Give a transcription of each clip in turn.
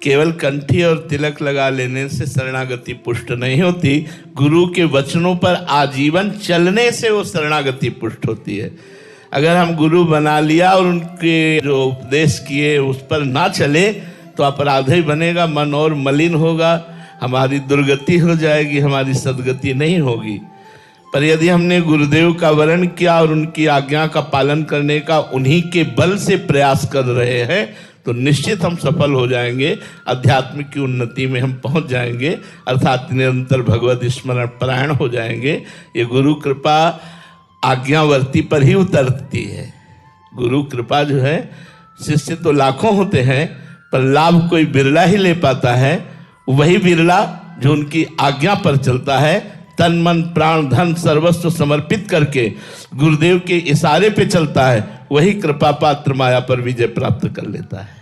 केवल कंठी और तिलक लगा लेने से शरणागति पुष्ट नहीं होती, गुरु के वचनों पर आजीवन चलने से वो शरणागति पुष्ट होती है। अगर हम गुरु बना लिया और उनके जो उपदेश किए उस पर ना चले तो अपराध ही बनेगा, मन और मलिन होगा, हमारी दुर्गति हो जाएगी, हमारी सद्गति नहीं होगी। पर यदि हमने गुरुदेव का वर्ण किया और उनकी आज्ञा का पालन करने का उन्हीं के बल से प्रयास कर रहे हैं तो निश्चित हम सफल हो जाएंगे, अध्यात्म की उन्नति में हम पहुंच जाएंगे, अर्थात निरंतर भगवत स्मरण परायण हो जाएंगे। ये गुरु कृपा आज्ञावर्ती पर ही उतरती है। गुरु कृपा जो है, शिष्य तो लाखों होते हैं पर लाभ कोई बिरला ही ले पाता है। वही बिरला जो उनकी आज्ञा पर चलता है, तन मन प्राण धन सर्वस्व समर्पित करके गुरुदेव के इशारे पे चलता है, वही कृपा पात्र माया पर विजय प्राप्त कर लेता है।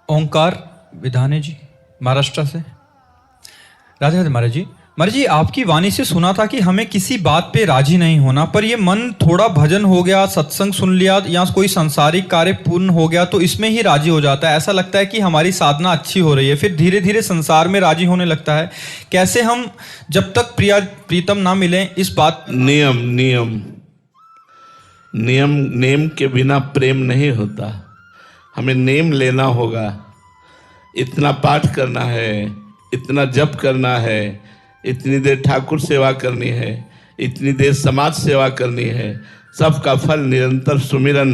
ओंकार विधाने जी महाराष्ट्र से। राधे राधे महाराज जी। महाराज जी, आपकी वाणी से सुना था कि हमें किसी बात पे राजी नहीं होना, पर ये मन थोड़ा भजन हो गया, सत्संग सुन लिया या कोई सांसारिक कार्य पूर्ण हो गया तो इसमें ही राजी हो जाता है। ऐसा लगता है कि हमारी साधना अच्छी हो रही है, फिर धीरे धीरे संसार में राजी होने लगता है। कैसे हम जब तक प्रीतम ना मिले इस बात। नेम के बिना प्रेम नहीं होता। हमें नेम लेना होगा, इतना पाठ करना है, इतना जप करना है, इतनी देर ठाकुर सेवा करनी है, इतनी देर समाज सेवा करनी है। सबका फल निरंतर सुमिरन,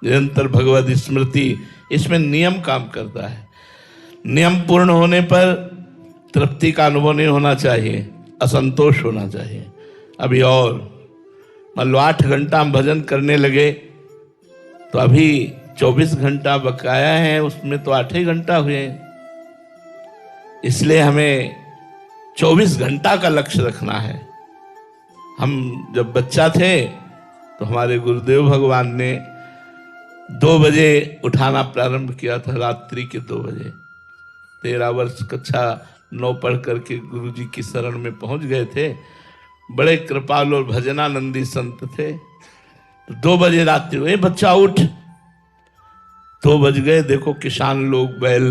निरंतर भगवत स्मृति, इसमें नियम काम करता है। नियम पूर्ण होने पर तृप्ति का अनुभव नहीं होना चाहिए, असंतोष होना चाहिए। अभी और मान लो 8 घंटा हम भजन करने लगे तो अभी 24 घंटा बकाया है, उसमें तो 8 ही घंटा हुए। इसलिए हमें 24 घंटा का लक्ष्य रखना है। हम जब बच्चा थे तो हमारे गुरुदेव भगवान ने 2 बजे उठाना प्रारंभ किया था, रात्रि के 2 बजे। 13 वर्ष कक्षा 9 पढ़ करके गुरु जी की शरण में पहुंच गए थे। बड़े कृपालु और भजनानंदी संत थे। तो 2 बजे रात्रि हुए, बच्चा उठ। 2 बज गए, देखो किसान लोग बैल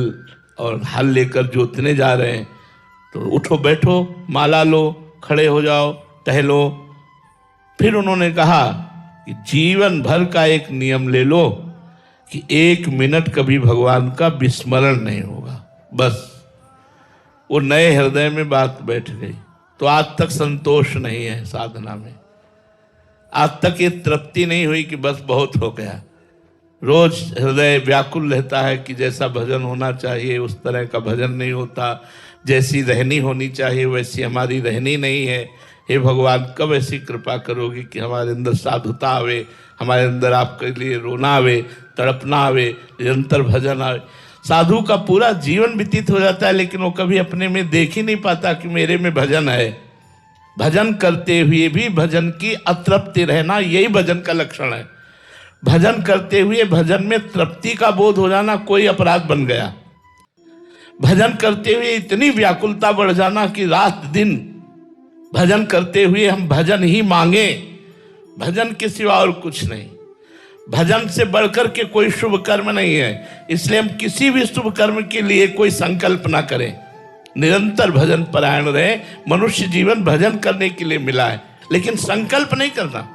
और हल लेकर जोतने जा रहे हैं। तो उठो बैठो, माला लो, खड़े हो जाओ, टहलो। फिर उन्होंने कहा कि जीवन भर का एक नियम ले लो कि 1 मिनट कभी भगवान का विस्मरण नहीं होगा। बस वो नए हृदय में बात बैठ गई। तो आज तक संतोष नहीं है साधना में, आज तक ये तृप्ति नहीं हुई कि बस बहुत हो गया। रोज हृदय व्याकुल रहता है कि जैसा भजन होना चाहिए उस तरह का भजन नहीं होता, जैसी रहनी होनी चाहिए वैसी हमारी रहनी नहीं है। हे भगवान, कब ऐसी कृपा करोगे कि हमारे अंदर साधुता आवे, हमारे अंदर आपके लिए रोना आवे, तड़पना आवे, निरंतर भजन आवे। साधु का पूरा जीवन व्यतीत हो जाता है लेकिन वो कभी अपने में देख ही नहीं पाता कि मेरे में भजन है। भजन करते हुए भी भजन की अतृप्ति रहना, यही भजन का लक्षण है। भजन करते हुए भजन में तृप्ति का बोध हो जाना कोई अपराध बन गया। भजन करते हुए इतनी व्याकुलता बढ़ जाना कि रात दिन भजन करते हुए हम भजन ही मांगे, भजन के सिवा और कुछ नहीं। भजन से बढ़कर के कोई शुभ कर्म नहीं है, इसलिए हम किसी भी शुभ कर्म के लिए कोई संकल्प ना करें, निरंतर भजन परायण रहे। मनुष्य जीवन भजन करने के लिए मिला है, लेकिन संकल्प नहीं करना।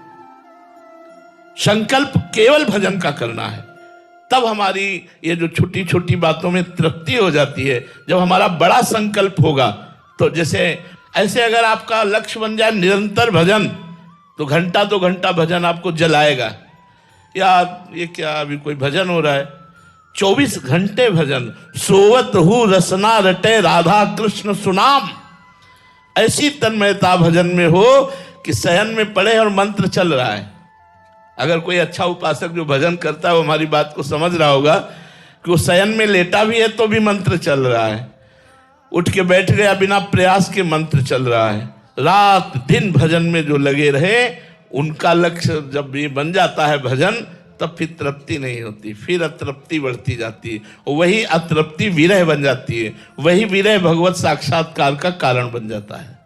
संकल्प केवल भजन का करना है, तब हमारी ये जो छोटी छोटी बातों में तृप्ति हो जाती है। जब हमारा बड़ा संकल्प होगा तो जैसे ऐसे अगर आपका लक्ष्य बन जाए निरंतर भजन, तो घंटा 2 घंटा भजन आपको जलाएगा। यार ये क्या अभी कोई भजन हो रहा है, 24 घंटे भजन। सोवत हूँ रसना रटे राधा कृष्ण सुनाम। ऐसी तन्मयता भजन में हो कि शयन में पड़े और मंत्र चल रहा है। अगर कोई अच्छा उपासक जो भजन करता है वो हमारी बात को समझ रहा होगा कि वो शयन में लेटा भी है तो भी मंत्र चल रहा है, उठ के बैठ गया बिना प्रयास के मंत्र चल रहा है। रात दिन भजन में जो लगे रहे उनका लक्ष्य जब ये बन जाता है भजन, तब फिर तृप्ति नहीं होती, फिर अतृप्ति बढ़ती जाती है। वही अतृप्ति विरह बन जाती है, वही विरह भगवत साक्षात्कार का कारण बन जाता है।